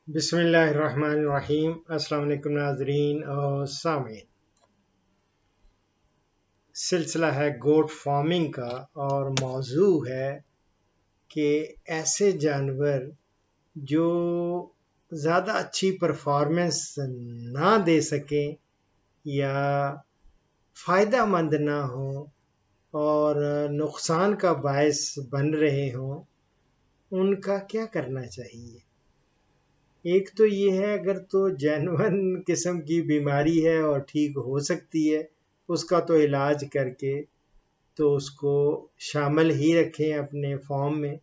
بسم اللہ الرحمن الرحیم۔ السلام علیکم ناظرین اور سامعین، سلسلہ ہے گوٹ فارمنگ کا اور موضوع ہے کہ ایسے جانور جو زیادہ اچھی پرفارمنس نہ دے سکیں یا فائدہ مند نہ ہوں اور نقصان کا باعث بن رہے ہوں، ان کا کیا کرنا چاہیے۔ ایک تو یہ ہے، اگر تو جینون قسم کی بیماری ہے اور ٹھیک ہو سکتی ہے، اس کا تو علاج کر کے تو اس کو شامل ہی رکھیں اپنے فارم میں۔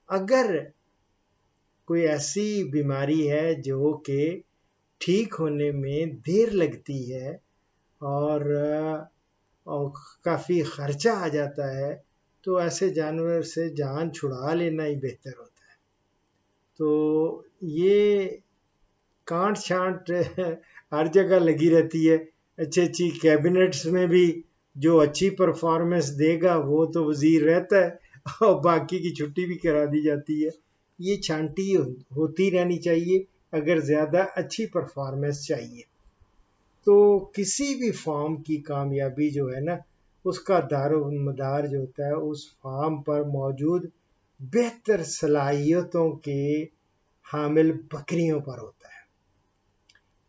اگر کوئی ایسی بیماری ہے جو کہ ٹھیک ہونے میں دیر لگتی ہے اور کافی خرچہ آ جاتا ہے، تو ایسے جانور سے جان چھڑا لینا ہی بہتر ہوتا ہے۔ تو یہ کانٹ چھانٹ ہر جگہ لگی رہتی ہے۔ اچھی کیبنٹس میں بھی جو اچھی پرفارمنس دے گا وہ تو وزیر رہتا ہے اور باقی کی چھٹی بھی کرا دی جاتی ہے۔ یہ چھانٹی ہوتی رہنی چاہیے اگر زیادہ اچھی پرفارمنس چاہیے۔ تو کسی بھی فارم کی کامیابی جو ہے نا، اس کا دار و مدار جو ہوتا ہے اس فارم پر موجود بہتر صلاحیتوں کے حامل بکریوں پر ہوتا ہے۔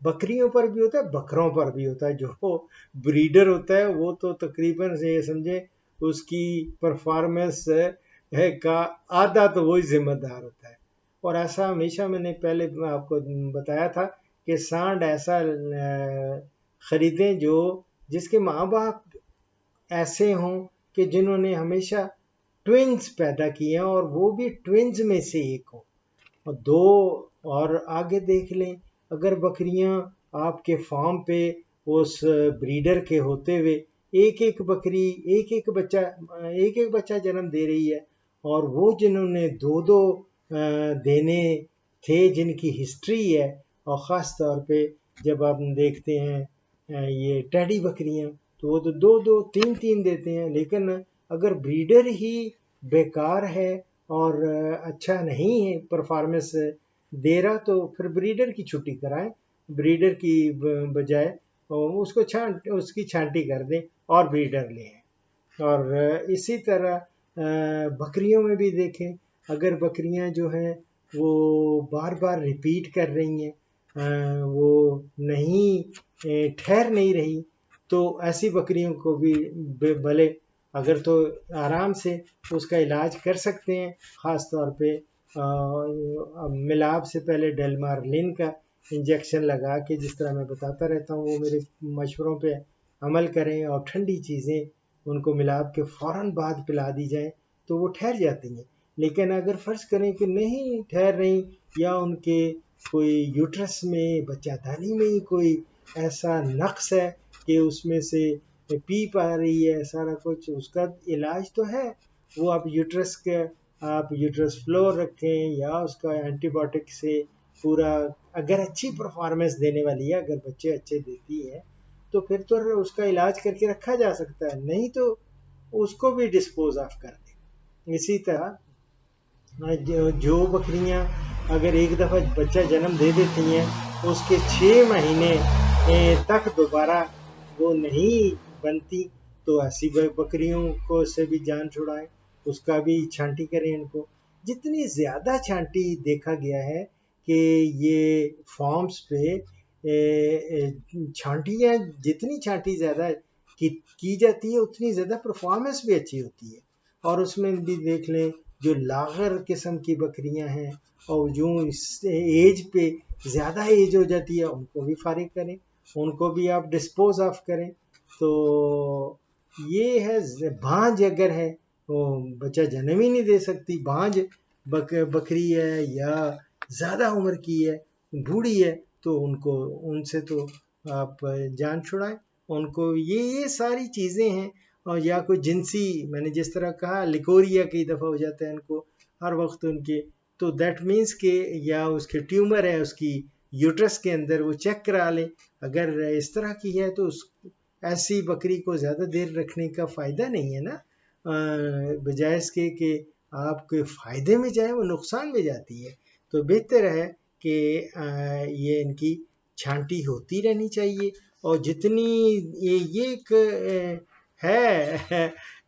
بکریوں پر بھی ہوتا ہے، بکروں پر بھی ہوتا ہے۔ جو بریڈر ہوتا ہے وہ تو تقریباً سے یہ سمجھے اس کی پرفارمنس کا آدھا تو وہی ذمہ دار ہوتا ہے۔ اور ایسا ہمیشہ میں نے پہلے آپ کو بتایا تھا کہ سانڈ ایسا خریدیں جس کے ماں باپ ایسے ہوں کہ جنہوں نے ہمیشہ ٹوینز پیدا کیے ہیں اور وہ بھی ٹوینز میں سے ایک ہو اور دو۔ اور آگے دیکھ لیں، اگر بکریاں آپ کے فارم پہ اس بریڈر کے ہوتے ہوئے ایک بکری ایک بچہ جنم دے رہی ہے، اور وہ جنہوں نے دو دینے تھے جن کی ہسٹری ہے، اور خاص طور پہ جب آپ دیکھتے ہیں یہ ٹیڈی بکریاں تو وہ تو دو تین دیتے ہیں، لیکن اگر بریڈر ہی بیکار ہے اور اچھا نہیں ہے پرفارمنس دے رہا، تو پھر بریڈر کی چھٹی کرائیں، بریڈر کی بجائے اس کی چھانٹی کر دیں اور بریڈر لیں۔ اور اسی طرح بکریوں میں بھی دیکھیں، اگر بکریاں جو ہیں وہ بار بار ریپیٹ کر رہی ہیں، وہ ٹھہر نہیں رہی، تو ایسی بکریوں کو بھی بھلے اگر تو آرام سے اس کا علاج کر سکتے ہیں، خاص طور پہ ملاب سے پہلے ڈیلمارلن کا انجیکشن لگا کے، جس طرح میں بتاتا رہتا ہوں، وہ میرے مشوروں پہ عمل کریں اور ٹھنڈی چیزیں ان کو ملاب کے فوراً بعد پلا دی جائیں تو وہ ٹھہر جاتی ہیں۔ لیکن اگر فرض کریں کہ نہیں ٹھہر رہی، یا ان کے کوئی یوٹرس میں بچہ دانی میں ہی کوئی ایسا نقص ہے کہ اس میں سے پی پا رہی ہے سارا کچھ، اس کا علاج تو ہے، وہ آپ یوٹرس فلور رکھیں یا اس کا اینٹی بائیوٹک سے پورا، اگر اچھی پرفارمنس دینے والی ہے، اگر بچے اچھے دیتی ہے تو پھر تو اس کا علاج کر کے رکھا جا سکتا ہے، نہیں تو اس کو بھی ڈسپوز آف کر دیں۔ اسی طرح جو بکریاں اگر ایک دفعہ بچہ جنم دے دیتی ہیں، اس کے 6 مہینے تک دوبارہ وہ نہیں بنتی، تو ایسی بکریوں کو سے بھی جان چھڑائیں، اس کا بھی چھانٹی کریں ان کو۔ جتنی زیادہ چھانٹی دیکھا گیا ہے کہ یہ فارمز پہ چھانٹیاں جتنی چھانٹی زیادہ کی جاتی ہے اتنی زیادہ پرفارمنس بھی اچھی ہوتی ہے۔ اور اس میں بھی دیکھ لیں جو لاغر قسم کی بکریاں ہیں اور جو اس ایج پہ زیادہ ایج ہو جاتی ہے، ان کو بھی فارغ کریں، ان کو بھی آپ ڈسپوز آف کریں۔ تو یہ ہے، بھانج اگر ہے وہ بچہ جنم ہی نہیں دے سکتی، بھانج بکری ہے یا زیادہ عمر کی ہے، بوڑھی ہے، تو ان سے تو آپ جان چھڑائیں ان کو۔ یہ ساری چیزیں ہیں۔ اور یا کوئی جنسی، میں نے جس طرح کہا لیکوریا کئی دفعہ ہو جاتا ہے ان کو ہر وقت ان کے، تو دیٹ مینس کہ یا اس کے ٹیومر ہے اس کی یوٹرس کے اندر، وہ چیک کرا لیں۔ اگر اس طرح کی ہے تو ایسی بکری کو زیادہ دیر رکھنے کا فائدہ نہیں ہے نا، بجائے اس کے کہ آپ کے فائدے میں جائے وہ نقصان میں جاتی ہے۔ تو بہتر ہے کہ یہ ان کی چھانٹی ہوتی رہنی چاہیے، اور جتنی یہ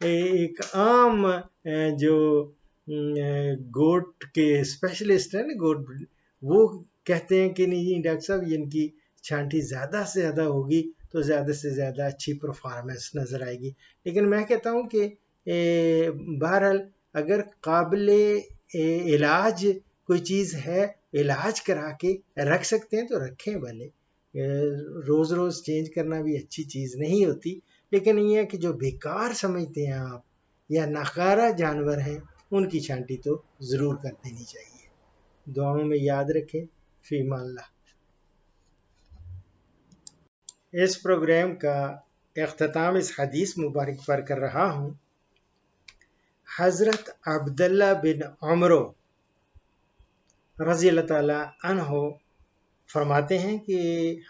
ایک عام جو گوٹ کے اسپیشلسٹ ہیں نا، گوٹ وہ کہتے ہیں کہ نہیں ڈاکٹر صاحب یہ ان کی چھانٹی زیادہ سے زیادہ ہوگی تو زیادہ سے زیادہ اچھی پرفارمنس نظر آئے گی. لیکن میں کہتا ہوں کہ بہرحال اگر قابل علاج کوئی چیز ہے، علاج کرا کے رکھ سکتے ہیں تو رکھیں بھلے. روز روز چینج کرنا بھی اچھی چیز نہیں ہوتی، لیکن یہ ہے کہ جو بیکار سمجھتے ہیں آپ یا ناکارہ جانور ہیں ان کی چھانٹی تو ضرور کر دینی چاہیے. دعاؤں میں یاد رکھیں. فی امان اللہ. اس پروگرام کا اختتام اس حدیث مبارک پر کر رہا ہوں. حضرت عبداللہ بن عمرو رضی اللہ تعالی عنہ فرماتے ہیں کہ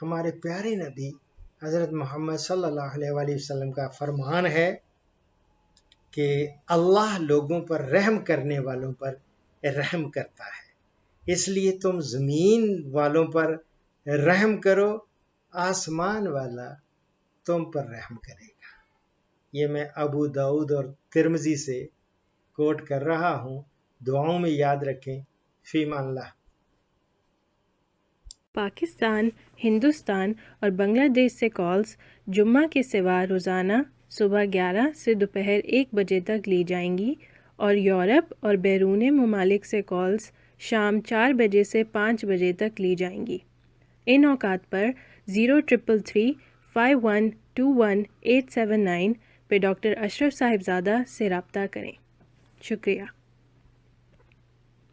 ہمارے پیارے نبی حضرت محمد صلی اللہ علیہ وآلہ وسلم کا فرمان ہے کہ اللہ لوگوں پر رحم کرنے والوں پر رحم کرتا ہے، اس لیے تم زمین والوں پر رحم کرو، آسمان والا تم پر رحم کرے گا. یہ میں ابو داؤد اور ترمذی سے کوٹ کر رہا ہوں. دعاؤں میں یاد رکھیں. فی امان اللہ. پاکستان، ہندوستان اور بنگلہ دیش سے کالز جمعہ کے سوا روزانہ صبح 11 سے دوپہر 1 بجے تک لی جائیں گی، اور یورپ اور بیرون ممالک سے کالز شام 4 بجے سے 5 بجے تک لی جائیں گی. ان اوقات پر 03335121 879 پہ ڈاکٹر اشرف صاحبزادہ سے رابطہ کریں. شکریہ.